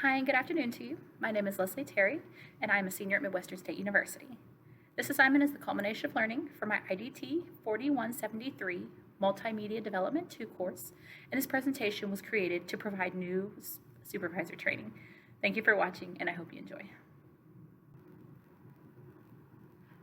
Hi, and good afternoon to you. My name is Leslie Terry, and I am a senior at Midwestern State University. This assignment is the culmination of learning for my IDT 4173 Multimedia Development 2 course, and this presentation was created to provide new supervisor training. Thank you for watching, and I hope you enjoy.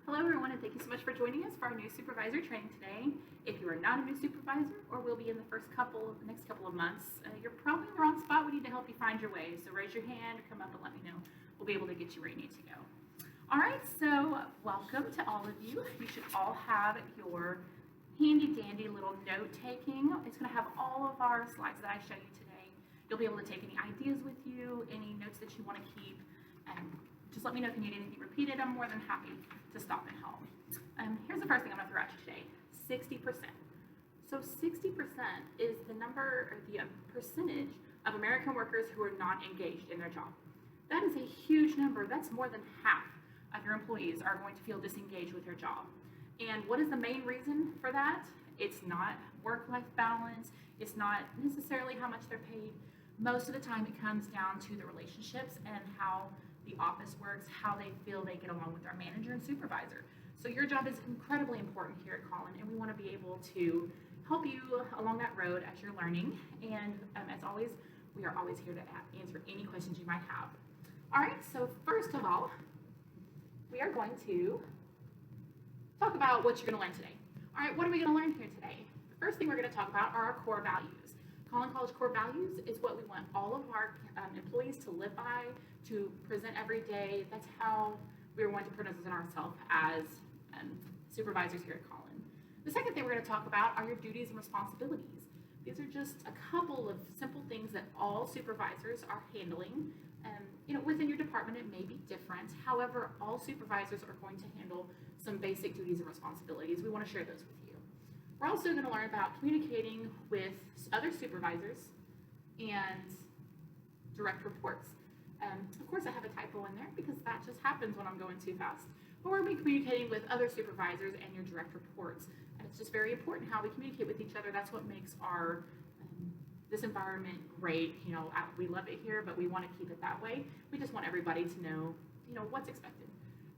Hello everyone, and thank you so much for joining us for our new supervisor training today. If you are not a new supervisor or will be in the next couple of months, you're probably in the wrong spot. We need to help you find your way. So raise your hand, come up and let me know. We'll be able to get you where you need to go. All right, so welcome to all of you. You should all have your handy dandy little note taking. It's going to have all of our slides that I show you today. You'll be able to take any ideas with you, any notes that you want to keep, and just let me know if you need anything repeated. I'm more than happy to stop and help. Here's the first thing I'm going to throw at you today, 60%. So 60% is the number, or the percentage of American workers who are not engaged in their job. That is a huge number. That's more than half of your employees are going to feel disengaged with their job. And what is the main reason for that? It's not work-life balance. It's not necessarily how much they're paid. Most of the time it comes down to the relationships and how the office works, how they feel they get along with our manager and supervisor. So your job is incredibly important here at Collin, and we want to be able to help you along that road as you're learning. And as always, we are always here to answer any questions you might have. All right, so first of all, we are going to talk about what you're going to learn today. All right, what are we going to learn here today? The first thing we're going to talk about are our core values. Collin College core values is what we want all of our employees to live by, to present every day. That's how we're going to present ourselves as supervisors here at Collin. The second thing we're going to talk about are your duties and responsibilities. These are just a couple of simple things that all supervisors are handling. Within your department it may be different. However, all supervisors are going to handle some basic duties and responsibilities. We want to share those with you. We're also going to learn about communicating with other supervisors and direct reports. Of course, I have a typo in there because that just happens when I'm going too fast. But we're going to be communicating with other supervisors and your direct reports. And it's just very important how we communicate with each other. That's what makes our this environment great. We love it here, but we want to keep it that way. We just want everybody to know, what's expected.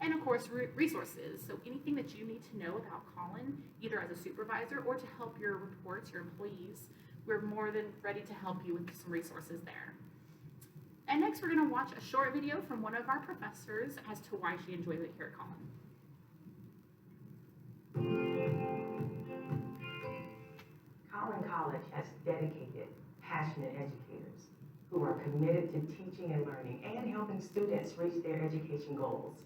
And of course, resources. So anything that you need to know about Collin, either as a supervisor or to help your reports, your employees, we're more than ready to help you with some resources there. And next, we're going to watch a short video from one of our professors as to why she enjoys it here at Collin. Collin College has dedicated, passionate educators who are committed to teaching and learning and helping students reach their education goals.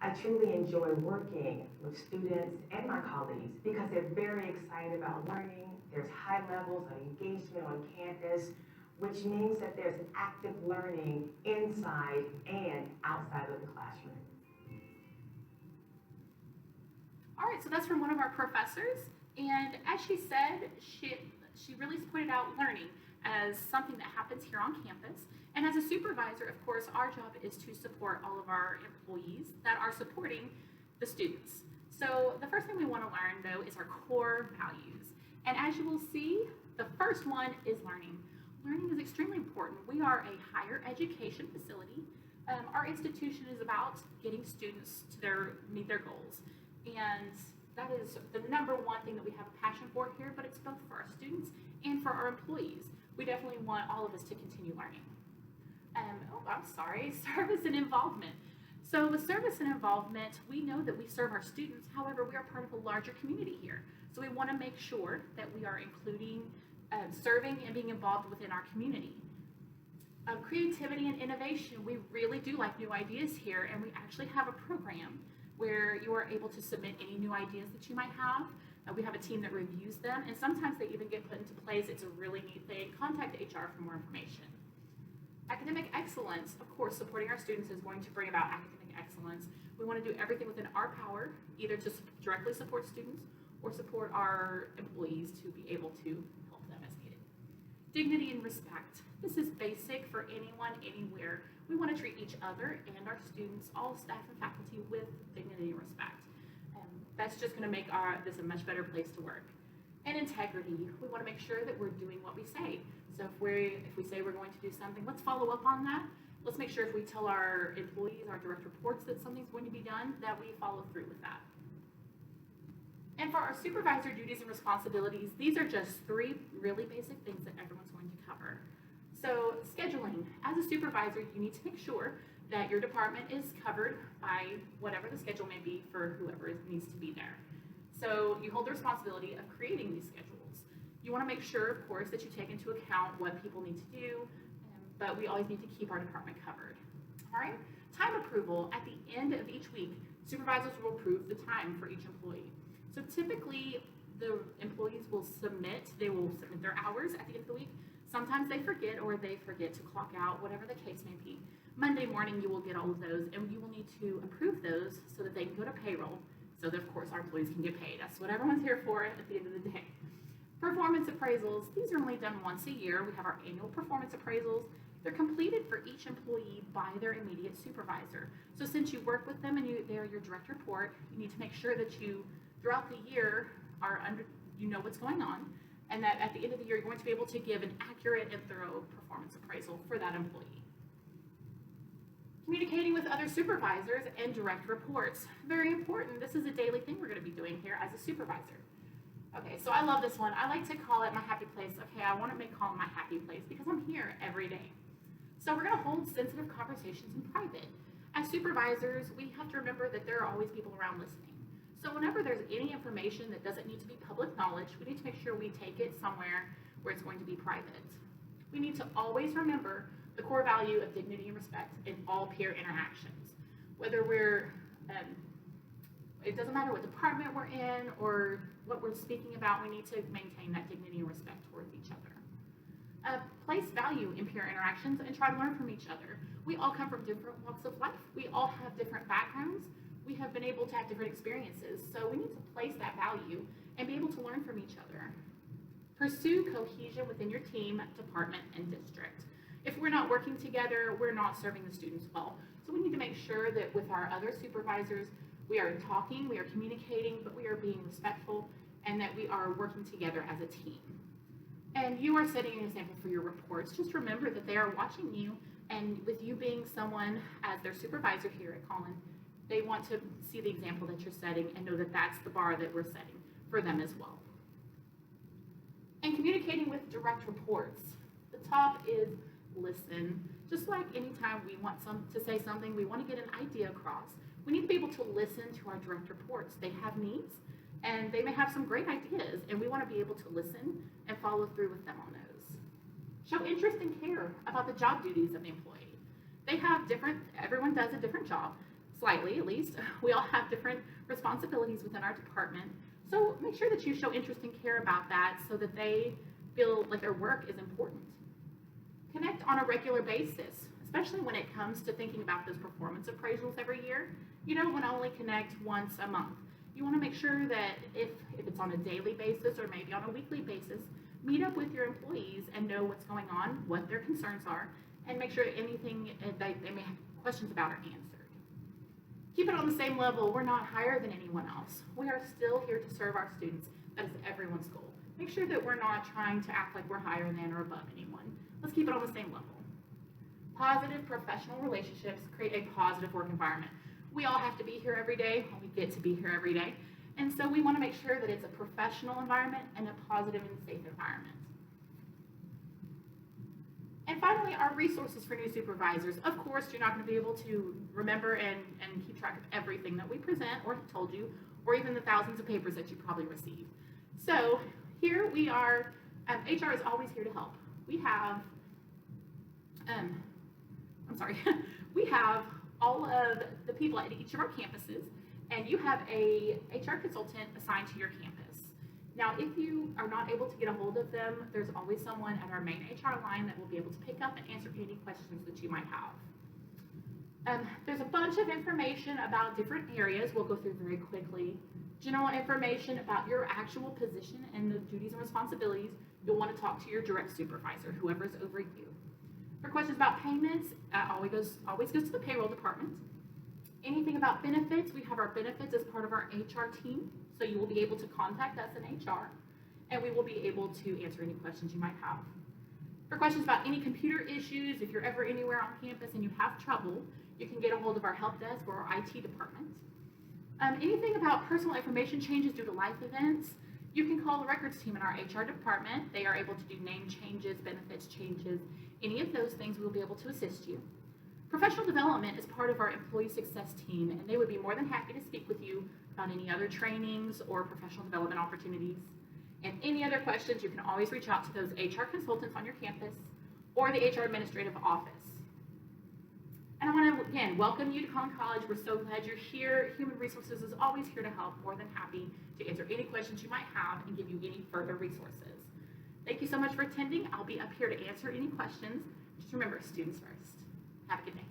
I truly enjoy working with students and my colleagues because they're very excited about learning. There's high levels of engagement on campus, which means that there's active learning inside and outside of the classroom. All right, so that's from one of our professors. And as she said, she really pointed out learning as something that happens here on campus. And as a supervisor, of course, our job is to support all of our employees that are supporting the students. So the first thing we want to learn, though, is our core values. And as you will see, the first one is learning. Learning is extremely important. We are a higher education facility. Our institution is about getting students to meet their goals. And that is the number one thing that we have a passion for here, but it's both for our students and for our employees. We definitely want all of us to continue learning. Service and involvement. So with service and involvement, we know that we serve our students. However, we are part of a larger community here. So we want to make sure that we are including serving and being involved within our community. Creativity and innovation, we really do like new ideas here, and we actually have a program where you are able to submit any new ideas that you might have. We have a team that reviews them, and sometimes they even get put into place. It's a really neat thing. Contact HR for more information. Academic excellence, of course, supporting our students is going to bring about academic excellence. We want to do everything within our power, either to directly support students or support our employees to be able to help them as needed. Dignity and respect. This is basic for anyone, anywhere. We want to treat each other and our students, all staff and faculty, with dignity and respect. That's just going to make this a much better place to work. And integrity, we want to make sure that we're doing what we say. So if we say we're going to do something, let's follow up on that. Let's make sure if we tell our employees, our direct reports that something's going to be done, that we follow through with that. And for our supervisor duties and responsibilities, these are just 3 really basic things that everyone's going to cover. So scheduling, as a supervisor, you need to make sure that your department is covered by whatever the schedule may be for whoever needs to be there. So you hold the responsibility of creating these schedules. You want to make sure, of course, that you take into account what people need to do, but we always need to keep our department covered. All right, time approval. At the end of each week, supervisors will approve the time for each employee. So typically, the employees will submit their hours at the end of the week. Sometimes they forget or they forget to clock out, whatever the case may be. Monday morning, you will get all of those, and you will need to approve those so that they can go to payroll, so that, of course, our employees can get paid. That's what everyone's here for at the end of the day. Performance appraisals, these are only done once a year. We have our annual performance appraisals. They're completed for each employee by their immediate supervisor. So since you work with them and they're your direct report, you need to make sure that you, throughout the year, you know what's going on, and that at the end of the year, you're going to be able to give an accurate and thorough performance appraisal for that employee. Communicating with other supervisors and direct reports. Very important. This is a daily thing we're going to be doing here as a supervisor. Okay, so I love this one. I like to call it my happy place. Okay, I want to call it my happy place because I'm here every day. So we're going to hold sensitive conversations in private. As supervisors, we have to remember that there are always people around listening. So whenever there's any information that doesn't need to be public knowledge, we need to make sure we take it somewhere where it's going to be private. We need to always remember the core value of dignity and respect in all peer interactions. Whether it doesn't matter what department we're in or what we're speaking about, we need to maintain that dignity and respect towards each other. Place value in peer interactions and try to learn from each other. We all come from different walks of life. We all have different backgrounds. We have been able to have different experiences. So we need to place that value and be able to learn from each other. Pursue cohesion within your team, department, and district. If we're not working together, we're not serving the students well. So we need to make sure that with our other supervisors, we are talking, we are communicating, but we are being respectful, and that we are working together as a team. And you are setting an example for your reports. Just remember that they are watching you, and with you being someone as their supervisor here at Collin, they want to see the example that you're setting and know that that's the bar that we're setting for them as well. And communicating with direct reports. The top is listen. Just like anytime we want to say something, we want to get an idea across, we need to be able to listen to our direct reports. They have needs, and they may have some great ideas, and we want to be able to listen and follow through with them on those. Show interest and care about the job duties of the employee. Everyone does a different job, slightly at least. We all have different responsibilities within our department. So make sure that you show interest and care about that so that they feel like their work is important. Connect on a regular basis, especially when it comes to thinking about those performance appraisals every year. You don't want to only connect once a month. You want to make sure that if it's on a daily basis or maybe on a weekly basis, meet up with your employees and know what's going on, what their concerns are, and make sure anything that they may have questions about are answered. Keep it on the same level. We're not higher than anyone else. We are still here to serve our students. That is everyone's goal. Make sure that we're not trying to act like we're higher than or above anyone. Let's keep it on the same level. Positive professional relationships create a positive work environment. We all have to be here every day, and we get to be here every day. And so we want to make sure that it's a professional environment and a positive and safe environment. And finally, our resources for new supervisors. Of course, you're not going to be able to remember and keep track of everything that we present or have told you, or even the thousands of papers that you probably received. So here we are, HR is always here to help. We have, we have all of the people at each of our campuses, and you have a HR consultant assigned to your campus. Now, if you are not able to get a hold of them, there's always someone at our main HR line that will be able to pick up and answer any questions that you might have. There's a bunch of information about different areas we'll go through very quickly. General information about your actual position and the duties and responsibilities. You'll want to talk to your direct supervisor, whoever's over you. For questions about payments, always goes to the payroll department. Anything about benefits, we have our benefits as part of our HR team, so you will be able to contact us in HR. and we will be able to answer any questions you might have. For questions about any computer issues, if you're ever anywhere on campus and you have trouble, you can get a hold of our help desk or our IT department. Anything about personal information changes due to life events, you can call the records team in our HR department. They are able to do name changes, benefits changes, any of those things. We will be able to assist you. Professional development is part of our employee success team, and they would be more than happy to speak with you about any other trainings or professional development opportunities. And any other questions, you can always reach out to those HR consultants on your campus or the HR administrative office. And I want to, again, welcome you to Collin College. We're so glad you're here. Human Resources is always here to help, more than happy to answer any questions you might have and give you any further resources. Thank you so much for attending. I'll be up here to answer any questions. Just remember, students first. Have a good day.